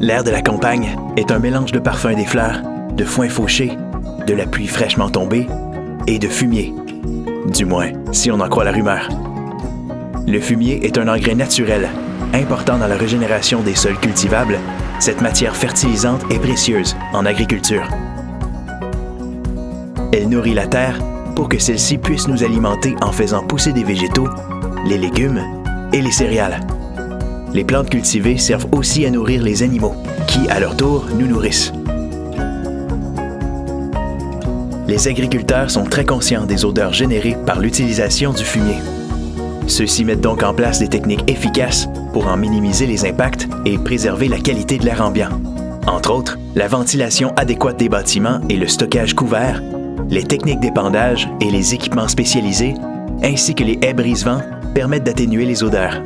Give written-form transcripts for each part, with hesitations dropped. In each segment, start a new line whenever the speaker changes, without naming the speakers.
L'air de la campagne est un mélange de parfums des fleurs, de foin fauché, de la pluie fraîchement tombée et de fumier. Du moins, si on en croit la rumeur. Le fumier est un engrais naturel, important dans la régénération des sols cultivables. Cette matière fertilisante est précieuse en agriculture. Elle nourrit la terre pour que celle-ci puisse nous alimenter en faisant pousser des végétaux, les légumes et les céréales. Les plantes cultivées servent aussi à nourrir les animaux, qui, à leur tour, nous nourrissent. Les agriculteurs sont très conscients des odeurs générées par l'utilisation du fumier. Ceux-ci mettent donc en place des techniques efficaces pour en minimiser les impacts et préserver la qualité de l'air ambiant. Entre autres, la ventilation adéquate des bâtiments et le stockage couvert, les techniques d'épandage et les équipements spécialisés, ainsi que les haies brise-vent, permettent d'atténuer les odeurs.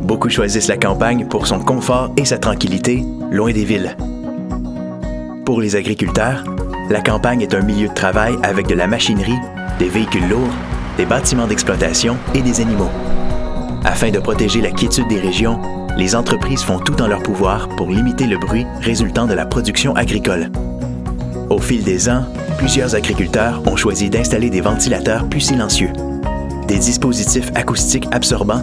Beaucoup choisissent la campagne pour son confort et sa tranquillité, loin des villes. Pour les agriculteurs, la campagne est un milieu de travail avec de la machinerie, des véhicules lourds, des bâtiments d'exploitation et des animaux. Afin de protéger la quiétude des régions, les entreprises font tout en leur pouvoir pour limiter le bruit résultant de la production agricole. Au fil des ans, plusieurs agriculteurs ont choisi d'installer des ventilateurs plus silencieux, des dispositifs acoustiques absorbants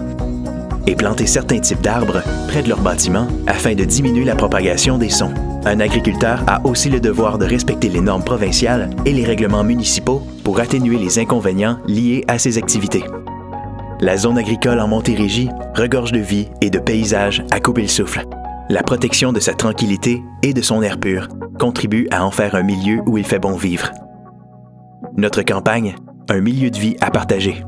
et planter certains types d'arbres près de leurs bâtiments afin de diminuer la propagation des sons. Un agriculteur a aussi le devoir de respecter les normes provinciales et les règlements municipaux pour atténuer les inconvénients liés à ses activités. La zone agricole en Montérégie regorge de vie et de paysages à couper le souffle. La protection de sa tranquillité et de son air pur contribue à en faire un milieu où il fait bon vivre. Notre campagne, un milieu de vie à partager.